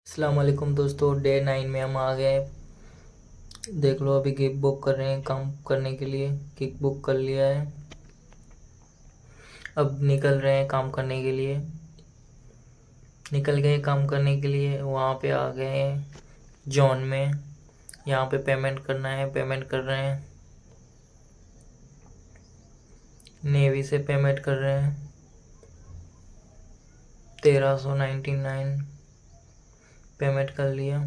अस्सलाम वालेकुम दोस्तों, डे 9 में हम आ गए। देख लो, अभी किक बुक कर रहे हैं काम करने के लिए। किक बुक कर लिया है, अब निकल रहे हैं काम करने के लिए। निकल गए काम करने के लिए, वहाँ पे आ गए हैं जॉन में। यहाँ पे पेमेंट करना है, पेमेंट कर रहे हैं। नेवी से पेमेंट कर रहे हैं 1399 पेमेंट कर लिया।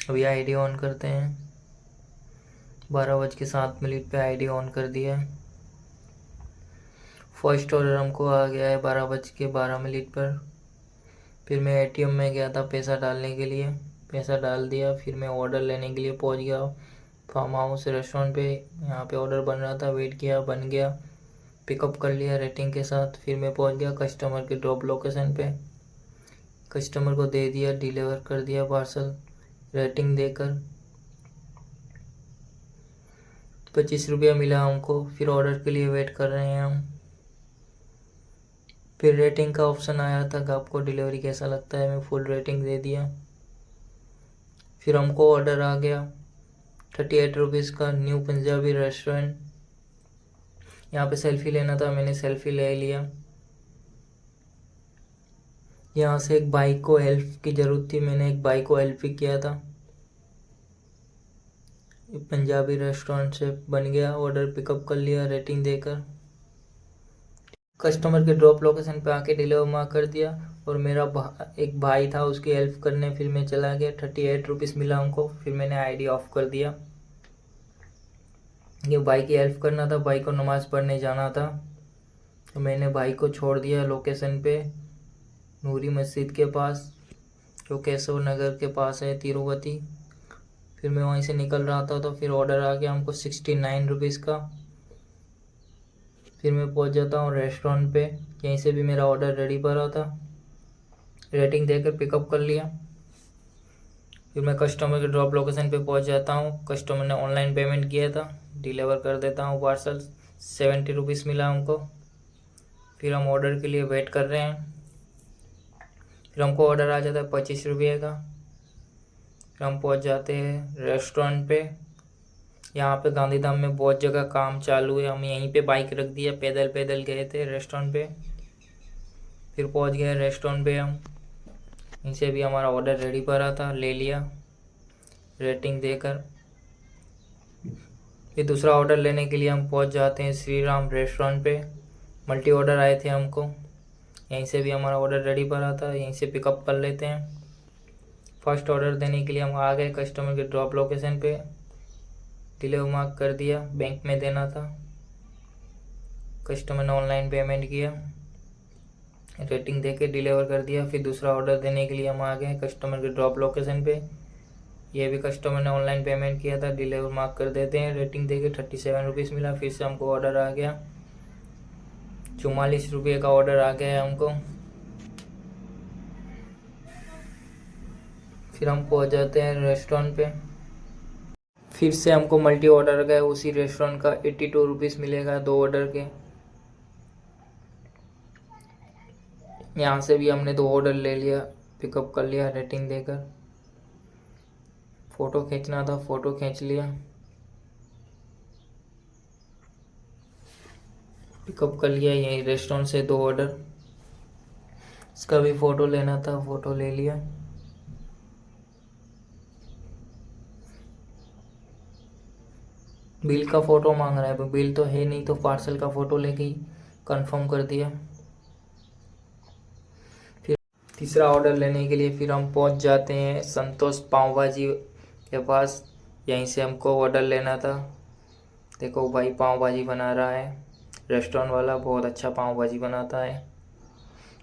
अभी आईडी ऑन करते हैं। 12:07 पे आईडी ऑन कर दिया है। फर्स्ट ऑर्डर हमको आ गया है 12:12 पर। फिर मैं एटीएम में गया था पैसा डालने के लिए, पैसा डाल दिया। फिर मैं ऑर्डर लेने के लिए पहुंच गया फार्म हाउस रेस्टोरेंट पे। यहाँ पे ऑर्डर बन रहा था, वेट किया, बन गया, पिकअप कर लिया रेटिंग के साथ। फिर मैं पहुंच गया कस्टमर के ड्रॉप लोकेशन पे, कस्टमर को दे दिया, डिलीवर कर दिया पार्सल रेटिंग देकर। 25 रुपया मिला हमको। फिर ऑर्डर के लिए वेट कर रहे हैं हम। फिर रेटिंग का ऑप्शन आया था कि आपको डिलीवरी कैसा लगता है। मैं फुल रेटिंग दे दिया। फिर हमको ऑर्डर आ गया 38 रुपीज़ का, न्यू पंजाबी रेस्टोरेंट। यहाँ पे सेल्फी लेना था, मैंने सेल्फी ले लिया। यहाँ से एक भाई को हेल्प की ज़रूरत थी, मैंने एक भाई को हेल्प भी किया था। पंजाबी रेस्टोरेंट से बन गया ऑर्डर, पिकअप कर लिया रेटिंग देकर। कस्टमर के ड्रॉप लोकेशन पे आके डिलीवर मार कर दिया। और मेरा एक भाई था, उसकी हेल्प करने फिर मैं चला गया। 38 रुपीज़ मिला हमको। फिर मैंने आईडी ऑफ कर दिया। ये भाई की हेल्प करना था, भाई को नमाज़ पढ़ने जाना था, तो मैंने भाई को छोड़ दिया लोकेशन पे नूरी मस्जिद के पास, जो केशव नगर के पास है, तिरुपति। फिर मैं वहीं से निकल रहा था तो फिर ऑर्डर आ गया हमको 69 रुपीज़ का। फिर मैं पहुंच जाता हूँ रेस्टोरेंट पे। यहीं से भी मेरा ऑर्डर रेडी पड़ा था, रेटिंग देकर पिकअप कर लिया। फिर मैं कस्टमर के ड्रॉप लोकेशन पे पहुंच जाता हूँ। कस्टमर ने ऑनलाइन पेमेंट किया था, डिलीवर कर देता हूँ पार्सल। 70 रुपीज़ मिला हमको। फिर हम ऑर्डर के लिए वेट कर रहे हैं। फिर हमको ऑर्डर आ जाता है 25 रुपये का। फिर हम पहुंच जाते हैं रेस्टोरेंट पे। यहाँ पे गांधीधाम में बहुत जगह काम चालू है, हम यहीं पे बाइक रख दिया, पैदल पैदल गए थे रेस्टोरेंट पे। फिर पहुंच गए रेस्टोरेंट पे हम। यहीं से भी हमारा ऑर्डर रेडी पड़ा था, ले लिया रेटिंग देकर। फिर दूसरा ऑर्डर लेने के लिए हम पहुंच जाते हैं श्री राम रेस्टोरेंट पे। मल्टी ऑर्डर आए थे हमको, यहीं से भी हमारा ऑर्डर रेडी पड़ा था, यहीं से पिकअप कर लेते हैं। फर्स्ट ऑर्डर देने के लिए हम आ गए कस्टमर के ड्रॉप लोकेशन पे। डिलीवर मार्क कर दिया, बैंक में देना था। कस्टमर ने ऑनलाइन पेमेंट किया, रेटिंग देके डिलीवर कर दिया। फिर दूसरा ऑर्डर देने के लिए हम आ गए कस्टमर के ड्रॉप लोकेशन पे। ये भी कस्टमर ने ऑनलाइन पेमेंट किया था, डिलीवर मार्क कर देते हैं, रेटिंग देके 37 रुपीज़ मिला। फिर से हमको ऑर्डर आ गया 44 रुपये का ऑर्डर आ गया है हमको। फिर हम पहुंच जाते हैं रेस्टोरेंट पे। फिर से हमको मल्टी ऑर्डर गया उसी रेस्टोरेंट का, 82 रुपीज़ मिलेगा 2 ऑर्डर के। यहाँ से भी हमने 2 ऑर्डर ले लिया, पिकअप कर लिया रेटिंग देकर। फ़ोटो खींचना था, फ़ोटो खींच लिया, पिकअप कर लिया यहीं रेस्टोरेंट से 2 ऑर्डर। इसका भी फ़ोटो लेना था, फ़ोटो ले लिया। बिल का फ़ोटो मांग रहा है, बिल तो है नहीं, तो पार्सल का फ़ोटो लेके ही कंफर्म कर दिया। फिर तीसरा ऑर्डर लेने के लिए फिर हम पहुंच जाते हैं संतोष पाव भाजी के पास। यहीं से हमको ऑर्डर लेना था। देखो भाई पाव भाजी बना रहा है, रेस्टोरेंट वाला बहुत अच्छा पाव भाजी बनाता है।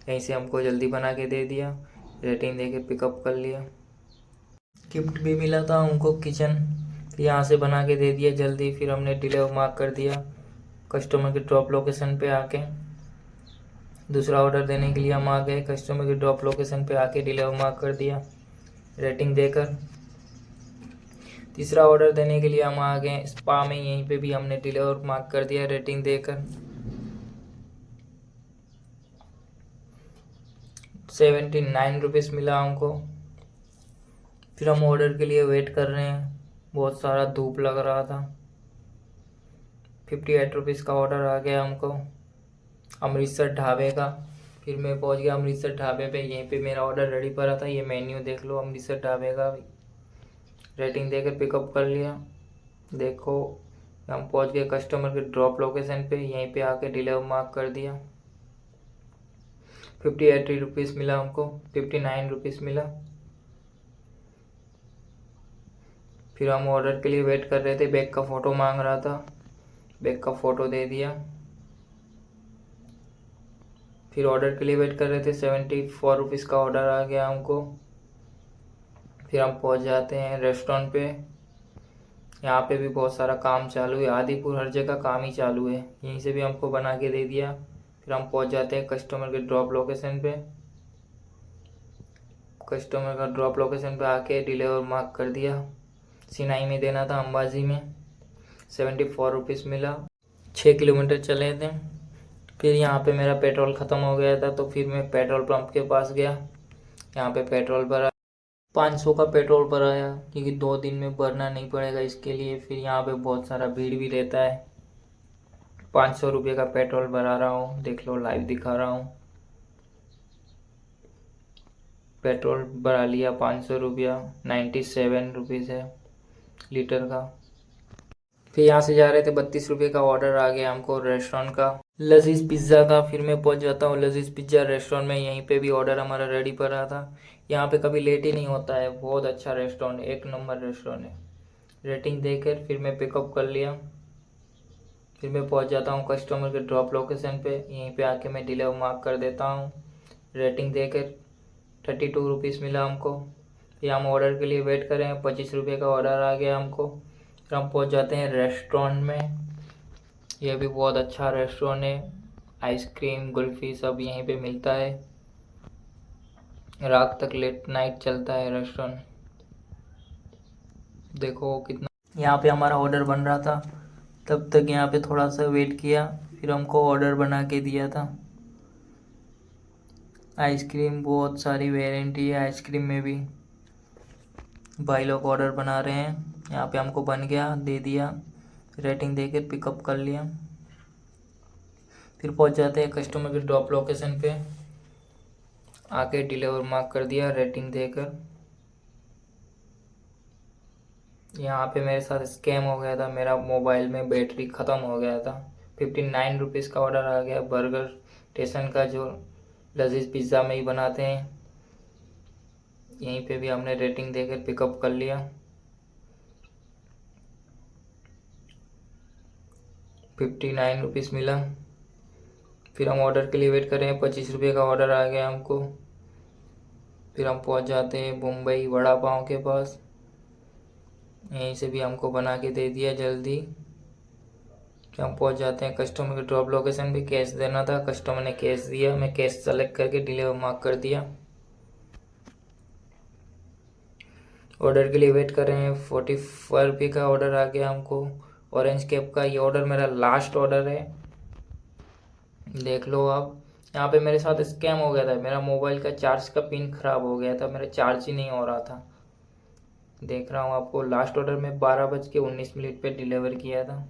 यहीं से हमको जल्दी बना के दे दिया, रेटिंग दे के पिकअप कर लिया। गिफ्ट भी मिला था हमको किचन, यहाँ से बना के दे दिया जल्दी। फिर हमने डिलीवर मार्क कर दिया कस्टमर के ड्रॉप लोकेशन पे आके। दूसरा ऑर्डर देने के लिए हम आ गए कस्टमर के ड्रॉप लोकेशन पे आके, डिलीवर मार्क कर दिया रेटिंग देकर। तीसरा ऑर्डर देने के लिए हम आ गए स्पा में, यहीं पे भी हमने डिलीवर मार्क कर दिया रेटिंग देकर। ₹79 मिला हमको। फिर हम ऑर्डर के लिए वेट कर रहे हैं, बहुत सारा धूप लग रहा था। ₹58 का ऑर्डर आ गया हमको अमृतसर ढाबे का। फिर मैं पहुंच गया अमृतसर ढाबे पे, यहीं पे मेरा ऑर्डर रेडी पड़ा था। ये मेन्यू देख लो अमृतसर ढाबे का, रेटिंग देकर पिकअप कर लिया। देखो हम पहुंच गए कस्टमर के ड्रॉप लोकेशन पे, यहीं पे आके डिलीवर मार्क कर दिया। ₹58 मिला हमको, ₹59 मिला। फिर हम ऑर्डर के लिए वेट कर रहे थे, बैग का फ़ोटो मांग रहा था, बैग का फ़ोटो दे दिया। फिर ऑर्डर के लिए वेट कर रहे थे, ₹74 का ऑर्डर आ गया हमको। फिर हम पहुंच जाते हैं रेस्टोरेंट पे। यहाँ पे भी बहुत सारा काम चालू है, आदिपुर हर जगह काम ही चालू है। यहीं से भी हमको बना के दे दिया। फिर हम पहुंच जाते हैं कस्टमर के ड्रॉप लोकेशन पे। कस्टमर का ड्रॉप लोकेशन पे आके डिलीवर मार्क कर दिया। सिनाई में देना था, अंबाजी में। ₹74 मिला। 6 किलोमीटर चले थे। फिर यहाँ पे मेरा पेट्रोल ख़त्म हो गया था, तो फिर मैं पेट्रोल पंप के पास गया। यहाँ पे पेट्रोल भरा, 500 का पेट्रोल भराया, क्योंकि 2 दिन में भरना नहीं पड़ेगा इसके लिए। फिर यहाँ पे बहुत सारा भीड़ भी रहता है। ₹500 का पेट्रोल भरा रहा हूँ, देख लो लाइव दिखा रहा हूँ। पेट्रोल भरा लिया ₹500, ₹97 है लीटर का। फिर यहाँ से जा रहे थे, ₹32 का ऑर्डर आ गया हमको रेस्टोरेंट का, लजीज पिज़्ज़ा का। फिर मैं पहुँच जाता हूँ लजीज पिज़्ज़ा रेस्टोरेंट में, यहीं पे भी ऑर्डर हमारा रेडी पड़ा था। यहाँ पे कभी लेट ही नहीं होता है, बहुत अच्छा रेस्टोरेंट है, 1 नंबर रेस्टोरेंट है। रेटिंग देकर फिर मैं पिकअप कर लिया। फिर मैं पहुँच जाता हूँ कस्टमर के ड्रॉप लोकेशन पे, यहीं पे आके मैं डिलीवर मार्क कर देता हूँ। रेटिंग देकर ₹32 मिला हमको। फिर हम ऑर्डर के लिए वेट करें, ₹25 का ऑर्डर आ गया हमको। फिर हम पहुँच जाते हैं रेस्टोरेंट में। यह भी बहुत अच्छा रेस्टोरेंट है, आइसक्रीम कुल्फ़ी सब यहीं पे मिलता है। रात तक लेट नाइट चलता है रेस्टोरेंट। देखो कितना, यहाँ पे हमारा ऑर्डर बन रहा था, तब तक यहाँ पे थोड़ा सा वेट किया। फिर हमको ऑर्डर बना के दिया था। आइसक्रीम बहुत सारी वेराइटी है आइसक्रीम में भी, भाई लोग ऑर्डर बना रहे हैं। यहाँ पे हमको बन गया, दे दिया। रेटिंग देकर पिकअप कर लिया। फिर पहुँच जाते हैं कस्टमर के ड्रॉप लोकेशन पे, आके डिलीवर मार्क कर दिया रेटिंग देकर। यहाँ पे मेरे साथ स्कैम हो गया था, मेरा मोबाइल में बैटरी ख़त्म हो गया था। ₹59 का ऑर्डर आ गया बर्गर स्टेशन का, जो लजीज पिज़्ज़ा में ही बनाते हैं। यहीं पे भी हमने रेटिंग देकर पिकअप कर लिया। ₹59 मिला। फिर हम ऑर्डर के लिए वेट कर रहे हैं, ₹25 का ऑर्डर आ गया हमको। फिर हम पहुंच जाते हैं मुंबई वड़ा पाव के पास, यहीं से भी हमको बना के दे दिया जल्दी। फिर हम पहुंच जाते हैं कस्टमर के ड्रॉप लोकेशन पे, कैश देना था, कस्टमर ने कैश दिया, मैं कैश सेलेक्ट करके डिलीवर मार्क कर दिया। ऑर्डर के लिए वेट कर रहे हैं, ₹45 का ऑर्डर आ गया हमको ऑरेंज कैप का। ये ऑर्डर मेरा लास्ट ऑर्डर है, देख लो आप। यहाँ पे मेरे साथ स्कैम हो गया था, मेरा मोबाइल का चार्ज का पिन खराब हो गया था, मेरा चार्ज ही नहीं हो रहा था। देख रहा हूँ आपको, लास्ट ऑर्डर में 12:19 पे डिलीवर किया था।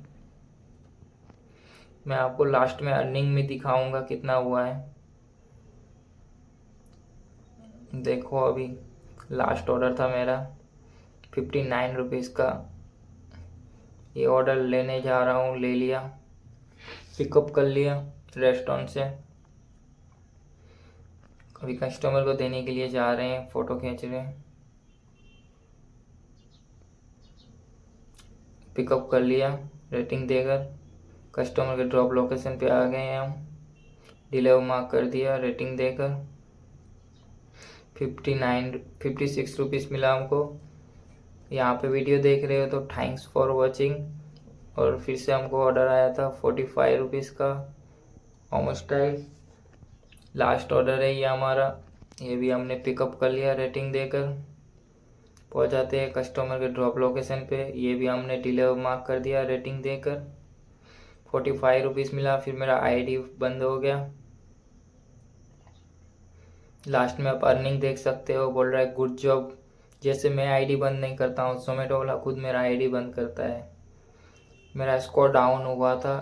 मैं आपको लास्ट में अर्निंग में दिखाऊंगा कितना हुआ है। देखो अभी लास्ट ऑर्डर था मेरा ₹59 का। ये ऑर्डर लेने जा रहा हूँ, ले लिया, पिकअप कर लिया रेस्टोरेंट से। अभी कस्टमर को देने के लिए जा रहे हैं, फ़ोटो खींच रहे हैं। पिकअप कर लिया रेटिंग देकर, कस्टमर के ड्रॉप लोकेशन पे आ गए हैं हम। डिलीवर मार्क कर दिया रेटिंग देकर। ₹56 मिला हमको। यहाँ पे वीडियो देख रहे हो तो थैंक्स फॉर वॉचिंग। और फिर से हमको ऑर्डर आया था ₹45 का मोमो स्टाइल। लास्ट ऑर्डर है ये हमारा, ये भी हमने पिकअप कर लिया रेटिंग देकर। पहुँच जाते हैं कस्टमर के ड्रॉप लोकेशन पे, ये भी हमने डिलीवर मार्क कर दिया रेटिंग देकर। ₹45 मिला। फिर मेरा आईडी बंद हो गया। लास्ट में आप अर्निंग देख सकते हो। बोल रहा है गुड जॉब। जैसे मैं आईडी बंद नहीं करता हूँ, जोमेटो वाला खुद मेरा आईडी बंद करता है। मेरा स्कोर डाउन हुआ था